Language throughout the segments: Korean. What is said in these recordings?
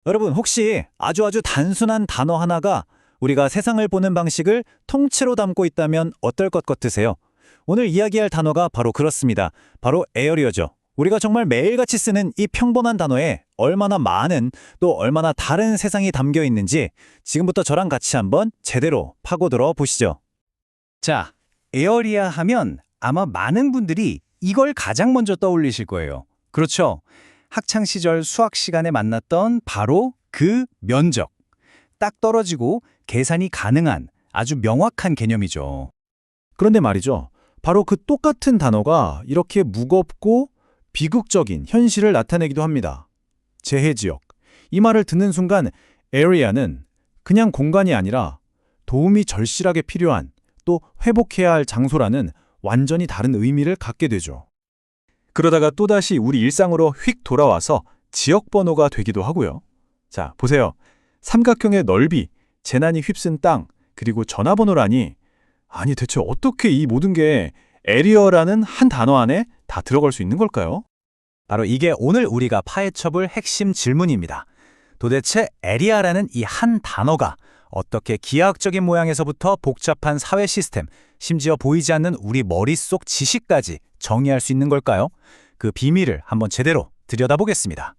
여러분, 혹시 아주 단순한 단어 하나가 우리가 세상을 보는 방식을 통째로 담고 있다면 어떨 것 같으세요? 오늘 이야기할 단어가 바로 그렇습니다. 바로 에어리어죠. 우리가 정말 매일같이 쓰는 이 평범한 단어에 얼마나 많은 또 얼마나 다른 세상이 담겨 있는지 지금부터 저랑 같이 한번 제대로 파고들어 보시죠. 자, 에어리아 하면 아마 많은 분들이 이걸 가장 먼저 떠올리실 거예요. 그렇죠. 학창 시절 수학 시간에 만났던 바로 그 면적. 딱 떨어지고 계산이 가능한 아주 명확한 개념이죠. 그런데 말이죠. 바로 그 똑같은 단어가 이렇게 무겁고 비극적인 현실을 나타내기도 합니다. 재해지역. 이 말을 듣는 순간 area는 그냥 공간이 아니라 도움이 절실하게 필요한 또 회복해야 할 장소라는 완전히 다른 의미를 갖게 되죠. 그러다가 또다시 우리 일상으로 휙 돌아와서 지역 번호가 되기도 하고요. 자, 보세요. 삼각형의 넓이, 재난이 휩쓴 땅, 그리고 전화번호라니 아니 대체 어떻게 이 모든 게 에리어라는 한 단어 안에 다 들어갈 수 있는 걸까요? 바로 이게 오늘 우리가 파헤쳐볼 핵심 질문입니다. 도대체 에리아라는 이 한 단어가 어떻게 기하학적인 모양에서부터 복잡한 사회 시스템, 심지어 보이지 않는 우리 머릿속 지식까지 정의할 수 있는 걸까요? 그 비밀을 한번 제대로 들여다보겠습니다.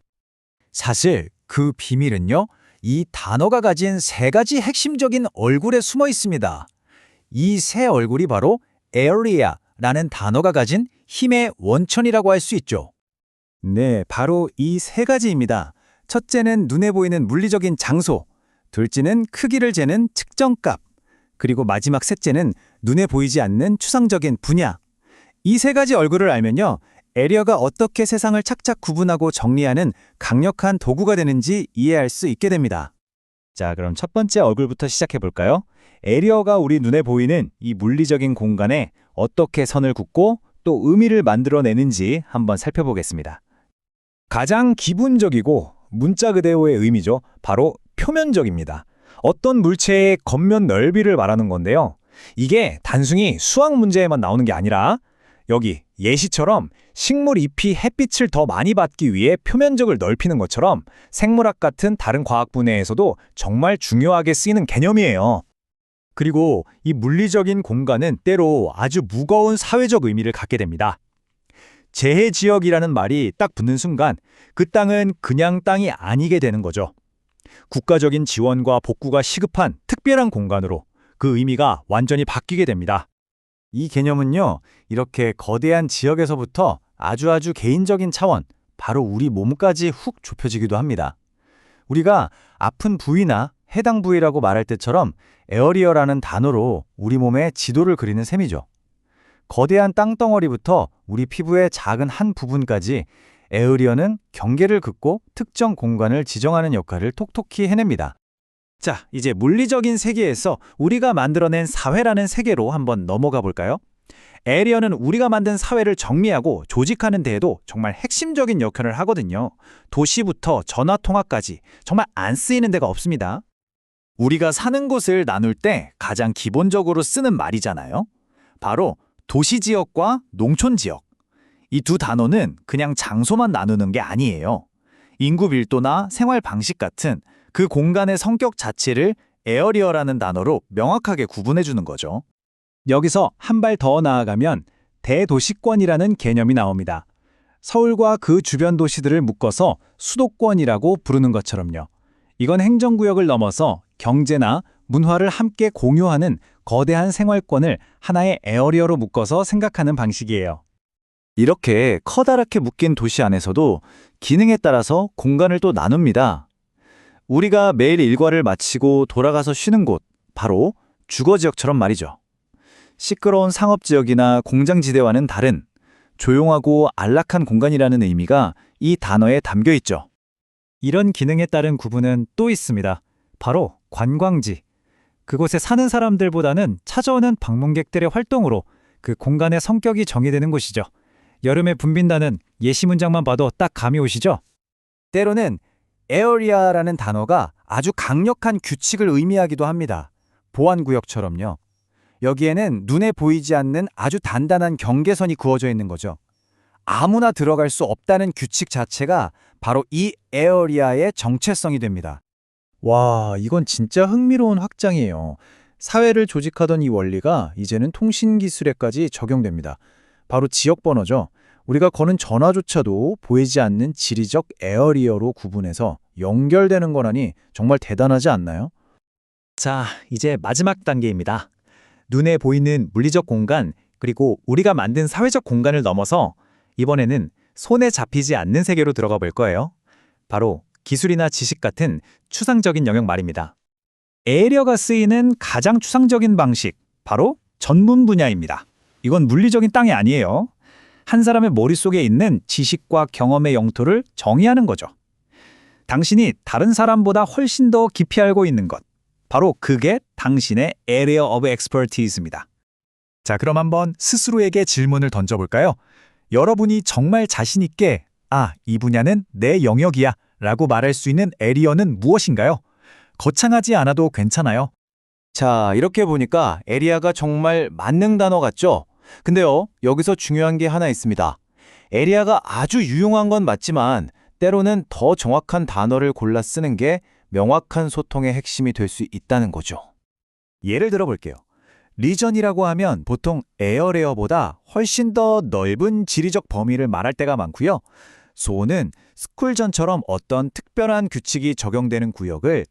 사실 그 비밀은요, 이 단어가 가진 세 가지 핵심적인 얼굴에 숨어 있습니다. 이 세 얼굴이 바로 area라는 단어가 가진 힘의 원천이라고 할 수 있죠. 네, 바로 이 세 가지입니다. 첫째는 눈에 보이는 물리적인 장소, 둘째는 크기를 재는 측정값, 그리고 마지막 셋째는 눈에 보이지 않는 추상적인 분야. 이 세 가지 얼굴을 알면요, 에리어가 어떻게 세상을 착착 구분하고 정리하는 강력한 도구가 되는지 이해할 수 있게 됩니다. 자, 그럼 첫 번째 얼굴부터 시작해 볼까요? 에리어가 우리 눈에 보이는 이 물리적인 공간에 어떻게 선을 긋고 또 의미를 만들어내는지 한번 살펴보겠습니다. 가장 기본적이고 문자 그대로의 의미죠. 바로 표면적입니다. 어떤 물체의 겉면 넓이를 말하는 건데요. 이게 단순히 수학 문제에만 나오는 게 아니라 여기 예시처럼 식물 잎이 햇빛을 더 많이 받기 위해 표면적을 넓히는 것처럼 생물학 같은 다른 과학 분야에서도 정말 중요하게 쓰이는 개념이에요. 그리고 이 물리적인 공간은 때로 아주 무거운 사회적 의미를 갖게 됩니다. 재해지역이라는 말이 딱 붙는 순간 그 땅은 그냥 땅이 아니게 되는 거죠. 국가적인 지원과 복구가 시급한 특별한 공간으로 그 의미가 완전히 바뀌게 됩니다. 이 개념은요, 이렇게 거대한 지역에서부터 아주 개인적인 차원, 바로 우리 몸까지 훅 좁혀지기도 합니다. 우리가 아픈 부위나 해당 부위라고 말할 때처럼 에어리어라는 단어로 우리 몸의 지도를 그리는 셈이죠. 거대한 땅덩어리부터 우리 피부의 작은 한 부분까지 에어리어는 경계를 긋고 특정 공간을 지정하는 역할을 톡톡히 해냅니다. 자, 이제 물리적인 세계에서 우리가 만들어낸 사회라는 세계로 한번 넘어가 볼까요? 에리어는 우리가 만든 사회를 정리하고 조직하는 데에도 정말 핵심적인 역할을 하거든요. 도시부터 전화통화까지 정말 안 쓰이는 데가 없습니다. 우리가 사는 곳을 나눌 때 가장 기본적으로 쓰는 말이잖아요. 바로 도시지역과 농촌지역. 이 두 단어는 그냥 장소만 나누는 게 아니에요. 인구 밀도나 생활 방식 같은 그 공간의 성격 자체를 에어리어라는 단어로 명확하게 구분해 주는 거죠. 여기서 한 발 더 나아가면 대도시권이라는 개념이 나옵니다. 서울과 그 주변 도시들을 묶어서 수도권이라고 부르는 것처럼요. 이건 행정구역을 넘어서 경제나 문화를 함께 공유하는 거대한 생활권을 하나의 에어리어로 묶어서 생각하는 방식이에요. 이렇게 커다랗게 묶인 도시 안에서도 기능에 따라서 공간을 또 나눕니다. 우리가 매일 일과를 마치고 돌아가서 쉬는 곳, 바로 주거지역처럼 말이죠. 시끄러운 상업지역이나 공장지대와는 다른 조용하고 안락한 공간이라는 의미가 이 단어에 담겨 있죠. 이런 기능에 따른 구분은 또 있습니다. 바로 관광지. 그곳에 사는 사람들보다는 찾아오는 방문객들의 활동으로 그 공간의 성격이 정의되는 곳이죠. 여름에 붐빈다는 예시 문장만 봐도 딱 감이 오시죠? 때로는 에어리아라는 단어가 아주 강력한 규칙을 의미하기도 합니다. 보안구역처럼요. 여기에는 눈에 보이지 않는 아주 단단한 경계선이 그어져 있는 거죠. 아무나 들어갈 수 없다는 규칙 자체가 바로 이 에어리아의 정체성이 됩니다. 와, 이건 진짜 흥미로운 확장이에요. 사회를 조직하던 이 원리가 이제는 통신기술에까지 적용됩니다. 바로 지역 번호죠. 우리가 거는 전화조차도 보이지 않는 지리적 에어리어로 구분해서 연결되는 거라니 정말 대단하지 않나요? 자, 이제 마지막 단계입니다. 눈에 보이는 물리적 공간, 그리고 우리가 만든 사회적 공간을 넘어서 이번에는 손에 잡히지 않는 세계로 들어가 볼 거예요. 바로 기술이나 지식 같은 추상적인 영역 말입니다. 에어리어가 쓰이는 가장 추상적인 방식, 바로 전문 분야입니다. 이건 물리적인 땅이 아니에요. 한 사람의 머릿속에 있는 지식과 경험의 영토를 정의하는 거죠. 당신이 다른 사람보다 훨씬 더 깊이 알고 있는 것, 바로 그게 당신의 Area of Expertise입니다. 자, 그럼 한번 스스로에게 질문을 던져볼까요? 여러분이 정말 자신 있게 이 분야는 내 영역이야 라고 말할 수 있는 에리어는 무엇인가요? 거창하지 않아도 괜찮아요. 자, 이렇게 보니까 에리아가 정말 만능 단어 같죠? 근데요, 여기서 중요한 게 하나 있습니다. 에리아가 아주 유용한 건 맞지만 때로는 더 정확한 단어를 골라 쓰는 게 명확한 소통의 핵심이 될 수 있다는 거죠. 예를 들어 볼게요. 리전이라고 하면 보통 에어레어보다 훨씬 더 넓은 지리적 범위를 말할 때가 많고요. 소는 스쿨전처럼 어떤 특별한 규칙이 적용되는 구역을,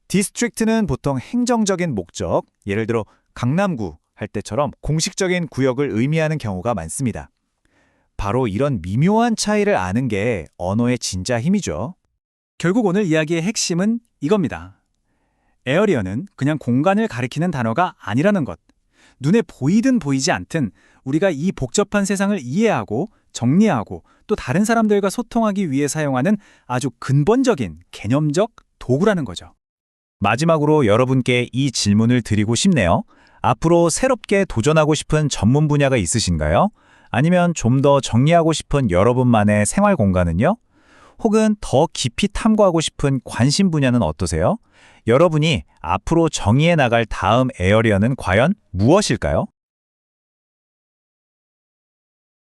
디스트릭트는 보통 행정적인 목적, 예를 들어 강남구 할 때처럼 공식적인 구역을 의미하는 경우가 많습니다. 바로 이런 미묘한 차이를 아는 게 언어의 진짜 힘이죠. 결국 오늘 이야기의 핵심은 이겁니다. 에어리어는 그냥 공간을 가리키는 단어가 아니라는 것. 눈에 보이든 보이지 않든 우리가 이 복잡한 세상을 이해하고 정리하고 또 다른 사람들과 소통하기 위해 사용하는 아주 근본적인 개념적 도구라는 거죠. 마지막으로 여러분께 이 질문을 드리고 싶네요. 앞으로 새롭게 도전하고 싶은 전문 분야가 있으신가요? 아니면 좀 더 정리하고 싶은 여러분만의 생활 공간은요? 혹은 더 깊이 탐구하고 싶은 관심 분야는 어떠세요? 여러분이 앞으로 정의해 나갈 다음 에어리어는 과연 무엇일까요?